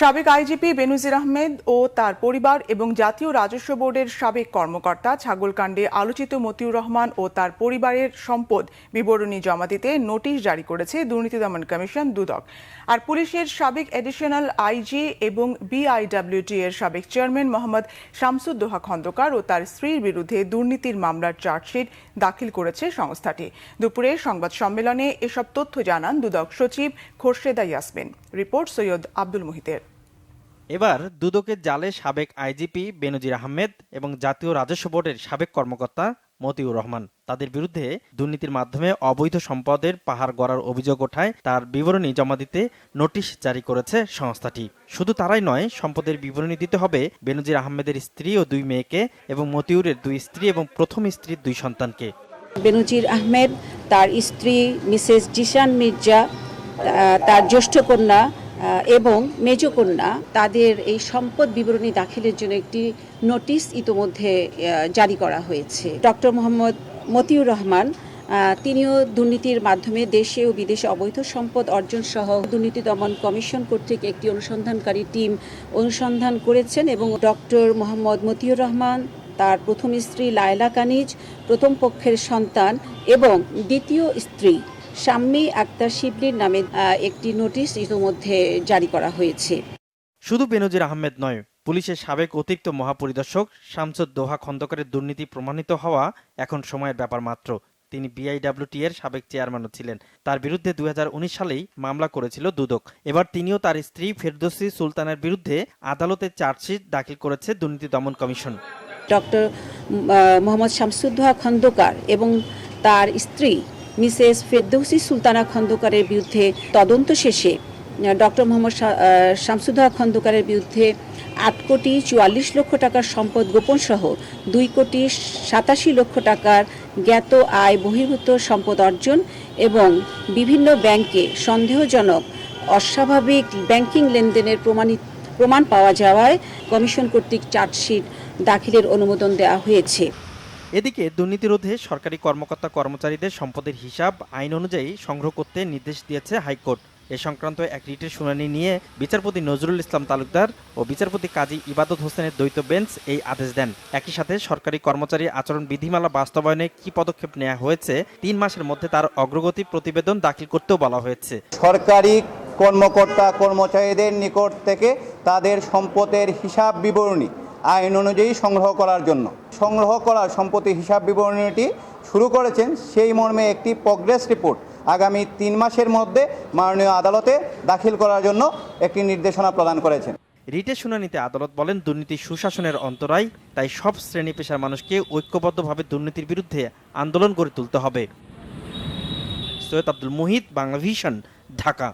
সাবেক আইজিপি বেনজির আহমেদ ও তার পরিবার এবং জাতীয় রাজস্ব বোর্ডের সাবেক কর্মকর্তা ছাগলকাণ্ডে আলোচিত মতিউর রহমান ও তার পরিবারের সম্পদ বিবরণী জমা দিতে নোটিশ জারি করেছে দুর্নীতি দমন কমিশন দুদক। আর পুলিশের সাবেক অ্যাডিশনাল আইজি এবং বিআইডব্লিউটি এর সাবেক চেয়ারম্যান মোহাম্মদ শামসুদ্দোহা খন্দকার ও তার স্ত্রীর বিরুদ্ধে দুর্নীতির মামলার চার্জশিট দাখিল করেছে সংস্থাটি। দুপুরে সংবাদ সম্মেলনে এসব তথ্য জানান দুদক সচিব খোরশেদা ইয়াসমিন। রিপোর্ট সৈয়দ আব্দুল মুহিতের। এবার দুদকের জালে সাবেক আইজিপি বেনজির আহমেদ এবং জাতীয় রাজস্ব বোর্ডের সাবেক কর্মকর্তা মতিউর রহমান তাদের বিরুদ্ধে দুর্নীতির মাধ্যমে অবৈধ সম্পদের পাহাড় গড়ার অভিযোগ ওঠায় তার বিবরণী জমা দিতে নোটিশ জারি করেছে সংস্থাটি। শুধু তারাই নয়, সম্পদের বিবরণী দিতে হবে বেনজির আহমেদের স্ত্রী ও 2 মেয়েকে এবং মতিউরের 2 স্ত্রী এবং প্রথম স্ত্রীর 2 সন্তানকে। বেনজির আহমেদ, তার স্ত্রী মিসেস জিশান মির্জা, তার জ্যেষ্ঠ কন্যা এবং মেজ কন্যা, তাদের এই সম্পদ বিবরণী দাখিলের জন্য একটি নোটিশ ইতোমধ্যে জারি করা হয়েছে। ডক্টর মোহাম্মদ মতিউর রহমান, তিনিও দুর্নীতির মাধ্যমে দেশে ও বিদেশে অবৈধ সম্পদ অর্জন সহ দুর্নীতি দমন কমিশন কর্তৃক একটি অনুসন্ধানকারী টিম অনুসন্ধান করেছেন এবং ডক্টর মোহাম্মদ মতিউর রহমান, তার প্রথম স্ত্রী লায়লা কানিজ, প্রথম পক্ষের সন্তান এবং দ্বিতীয় স্ত্রী শাম্মী আক্তার শিবলির নামে একটি নোটিশ ইতিমধ্যে জারি করা হয়েছে। শুধু বেনজির আহমেদ নয়, পুলিশের সাবেক অতিরিক্ত মহাপরিদর্শক শামসুদ্দোহা খন্দকারের দুর্নীতি প্রমাণিত হওয়া এখন সময়ের ব্যাপার মাত্র। তিনি বিআইডব্লিউটি এর সাবেক চেয়ারম্যানও ছিলেন। তার বিরুদ্ধে 2019 সালেই মামলা করেছিল দুদক। এবার তিনিও তার স্ত্রী ফেরদৌসী সুলতানের বিরুদ্ধে আদালতে চার্জশিট দাখিল করেছে দুর্নীতি দমন কমিশন। ডক্টর মোহাম্মদ শামসুদ্দোহা খন্দকার এবং তার স্ত্রী মিসেস ফেরদৌসী সুলতানা খন্দকারের বিরুদ্ধে তদন্ত শেষে ডক্টর মোহাম্মদ শামসুদ্দোহা খন্দকারের বিরুদ্ধে 8 কোটি 44 লক্ষ টাকার সম্পদ গোপন সহ 2 কোটি 87 লক্ষ টাকার জ্ঞাত আয় বহির্ভূত সম্পদ অর্জন এবং বিভিন্ন ব্যাংকে সন্দেহজনক অস্বাভাবিক ব্যাংকিং লেনদেনের প্রমাণ পাওয়া যাওয়ায় কমিশন কর্তৃক চার্জশিট দাখিলের অনুমোদন দেওয়া হয়েছে। এদিকে দুর্নীতি রোধে সরকারি কর্মকর্তা কর্মচারীদের সম্পদের হিসাব আইন অনুযায়ী সংগ্রহ করতে নির্দেশ দিয়েছে হাইকোর্ট। এ সংক্রান্ত এক রিটের শুনানি নিয়ে বিচারপতি নজরুল ইসলাম তালুকদার ও বিচারপতি কাজী ইবাদত হোসেনের দ্বৈত বেঞ্চ এই আদেশ দেন। একই সাথে সরকারি কর্মচারী আচরণ বিধিমালা বাস্তবায়নে কি পদক্ষেপ নেওয়া হয়েছে 3 মাসের মধ্যে তার অগ্রগতি প্রতিবেদন দাখিল করতেও বলা হয়েছে। সরকারি কর্মকর্তা কর্মচারীদের নিকট থেকে তাদের সম্পদের হিসাব বিবরণী আইন অনুযায়ী সংগ্রহ করার জন্য সংগ্রহ করা সম্পত্তির হিসাব বিবরণীটি শুরু করেছেন। সেই মর্মে একটি প্রগ্রেস রিপোর্ট আগামী 3 মাসের মধ্যে মাননীয় আদালতে দাখিল করার জন্য একটি নির্দেশনা প্রদান করেছেন। রিটের শুনানিতে আদালত বলেন, দুর্নীতি সুশাসনের অন্তরায়, তাই সব শ্রেণী পেশার মানুষকে ঐক্যবদ্ধভাবে দুর্নীতির বিরুদ্ধে আন্দোলন গড়ে তুলতে হবে। সৈয়দ আব্দুল মুহিত, বাংলা ভিশন, ঢাকা।